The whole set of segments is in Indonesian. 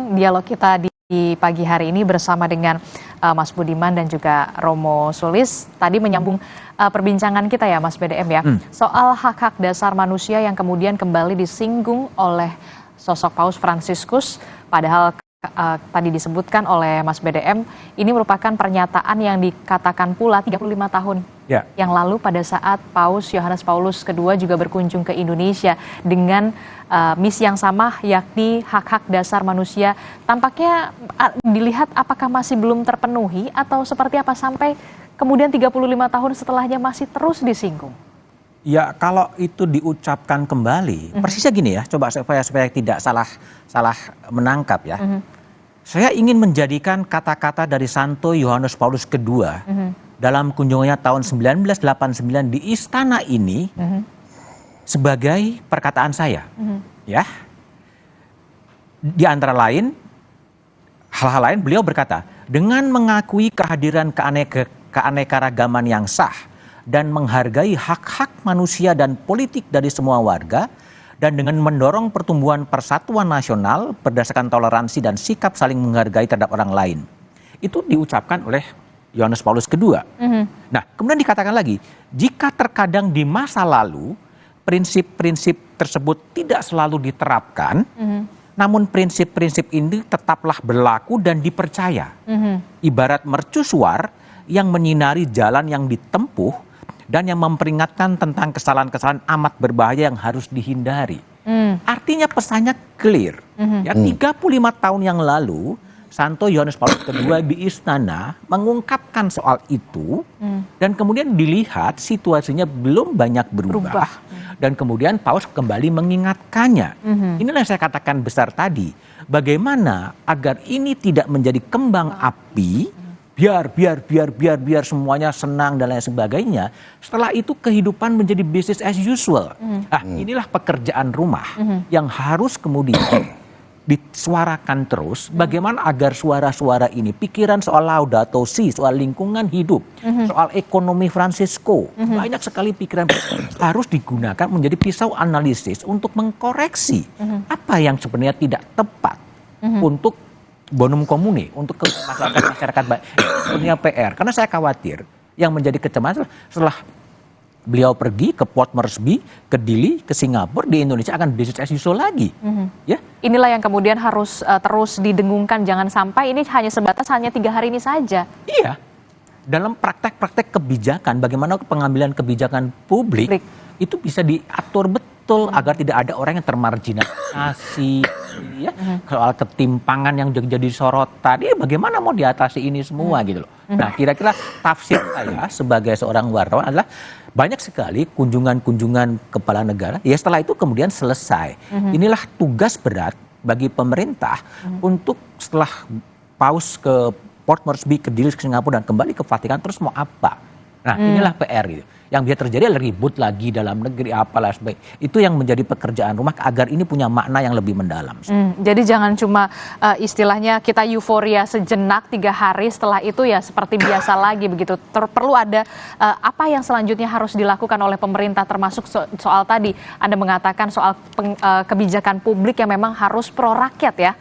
lanjutkan dialog kita di pagi hari ini bersama dengan Mas Budiman dan juga Romo Sulis. Tadi menyambung perbincangan kita ya Mas BDM ya, soal hak-hak dasar manusia yang kemudian kembali disinggung oleh sosok Paus Fransiskus, padahal tadi disebutkan oleh Mas BDM, ini merupakan pernyataan yang dikatakan pula 35 tahun yang lalu pada saat Paus Yohanes Paulus II juga berkunjung ke Indonesia dengan misi yang sama, yakni hak-hak dasar manusia. Tampaknya dilihat apakah masih belum terpenuhi atau seperti apa sampai kemudian 35 tahun setelahnya masih terus disinggung. Ya, kalau itu diucapkan kembali, persisnya gini ya, coba supaya tidak salah menangkap ya. Saya ingin menjadikan kata-kata dari Santo Yohanes Paulus II dalam kunjungannya tahun 1989 di istana ini sebagai perkataan saya. Ya, di antara lain, hal-hal lain beliau berkata, dengan mengakui kehadiran keanekaragaman yang sah, dan menghargai hak-hak manusia dan politik dari semua warga, dan dengan mendorong pertumbuhan persatuan nasional berdasarkan toleransi dan sikap saling menghargai terhadap orang lain. Itu diucapkan oleh Yohanes Paulus II. Nah, kemudian dikatakan lagi, jika terkadang di masa lalu prinsip-prinsip tersebut tidak selalu diterapkan, namun prinsip-prinsip ini tetaplah berlaku dan dipercaya. Ibarat mercusuar yang menyinari jalan yang ditempuh dan yang memperingatkan tentang kesalahan-kesalahan amat berbahaya yang harus dihindari. Artinya pesannya clear. Ya, 35 tahun yang lalu, Santo Yohanes Paulus II di istana mengungkapkan soal itu, dan kemudian dilihat situasinya belum banyak berubah. Dan kemudian Paus kembali mengingatkannya. Inilah yang saya katakan besar tadi. Bagaimana agar ini tidak menjadi kembang api, biar semuanya senang dan lain sebagainya. Setelah itu kehidupan menjadi business as usual. Nah, inilah pekerjaan rumah yang harus kemudian disuarakan terus. Bagaimana agar suara-suara ini, pikiran soal Laudato Si, soal lingkungan hidup, soal ekonomi Fransisco, banyak sekali pikiran harus digunakan menjadi pisau analisis untuk mengkoreksi apa yang sebenarnya tidak tepat untuk bonum komune, untuk masyarakat baik. Sebenarnya PR, karena saya khawatir yang menjadi kecemasan setelah beliau pergi ke Port Moresby, ke Dili, ke Singapura, di Indonesia akan business as usual lagi. Ya, inilah yang kemudian harus terus didengungkan, jangan sampai ini hanya sebatas 3 hari ini saja. Iya, dalam praktek-praktek kebijakan, bagaimana pengambilan kebijakan publik itu bisa diatur betul agar tidak ada orang yang termarginalisasi. Ya, soal ketimpangan yang jadi sorotan, bagaimana mau diatasi ini semua gitu loh. Nah, kira-kira tafsir saya sebagai seorang wartawan adalah banyak sekali kunjungan-kunjungan kepala negara, ya setelah itu kemudian selesai. Inilah tugas berat bagi pemerintah untuk setelah Paus ke Port Moresby, ke Dili, ke Singapura, dan kembali ke Vatikan, terus mau apa? Nah, inilah PR gitu. Yang bisa terjadi adalah ribut lagi dalam negeri, apalah sebagainya. Itu yang menjadi pekerjaan rumah agar ini punya makna yang lebih mendalam. Jadi jangan cuma istilahnya kita euforia sejenak 3 hari, setelah itu ya seperti biasa lagi begitu. Perlu ada apa yang selanjutnya harus dilakukan oleh pemerintah, termasuk soal tadi Anda mengatakan soal kebijakan publik yang memang harus pro rakyat ya.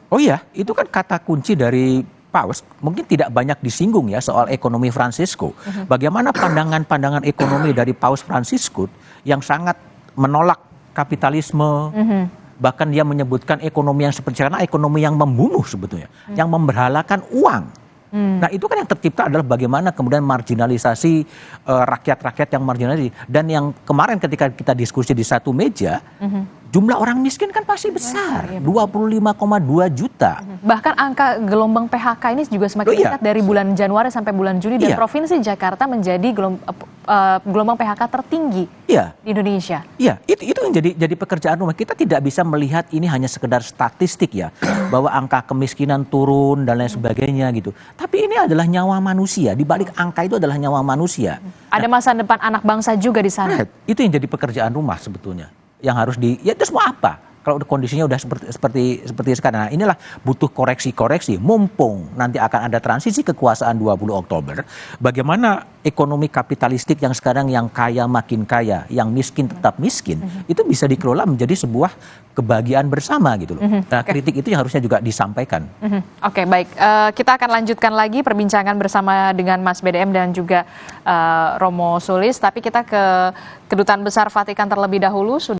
Oh iya, itu kan kata kunci dari Paus, mungkin tidak banyak disinggung ya soal ekonomi Fransisco. Bagaimana pandangan-pandangan ekonomi dari Paus Fransiskus yang sangat menolak kapitalisme, bahkan dia menyebutkan ekonomi yang seperti karena ekonomi yang membunuh sebetulnya, yang memberhalakan uang. Nah, itu kan yang tercipta adalah bagaimana kemudian marginalisasi rakyat-rakyat yang marginalisasi. Dan yang kemarin ketika kita diskusi di satu meja, jumlah orang miskin kan pasti besar, 25,2 juta. Bahkan angka gelombang PHK ini juga semakin meningkat dari bulan Januari sampai bulan Juni, dan Provinsi Jakarta menjadi gelombang PHK tertinggi di Indonesia. Iya, itu yang jadi pekerjaan rumah. Kita tidak bisa melihat ini hanya sekedar statistik ya, bahwa angka kemiskinan turun dan lain sebagainya gitu. Tapi ini adalah nyawa manusia, di balik angka itu adalah nyawa manusia. Ada masa depan anak bangsa juga di sana. Itu yang jadi pekerjaan rumah sebetulnya. Yang harus terus mau apa? kalau kondisinya udah seperti sekarang. Nah, inilah butuh koreksi-koreksi. Mumpung nanti akan ada transisi kekuasaan 20 Oktober, bagaimana ekonomi kapitalistik yang sekarang yang kaya makin kaya, yang miskin tetap miskin, itu bisa dikelola menjadi sebuah kebahagiaan bersama gitu loh. Nah, kritik itu yang harusnya juga disampaikan. Oke, baik. Kita akan lanjutkan lagi perbincangan bersama dengan Mas BDM dan juga Romo Sulis, tapi kita ke Kedutaan Besar Vatikan terlebih dahulu.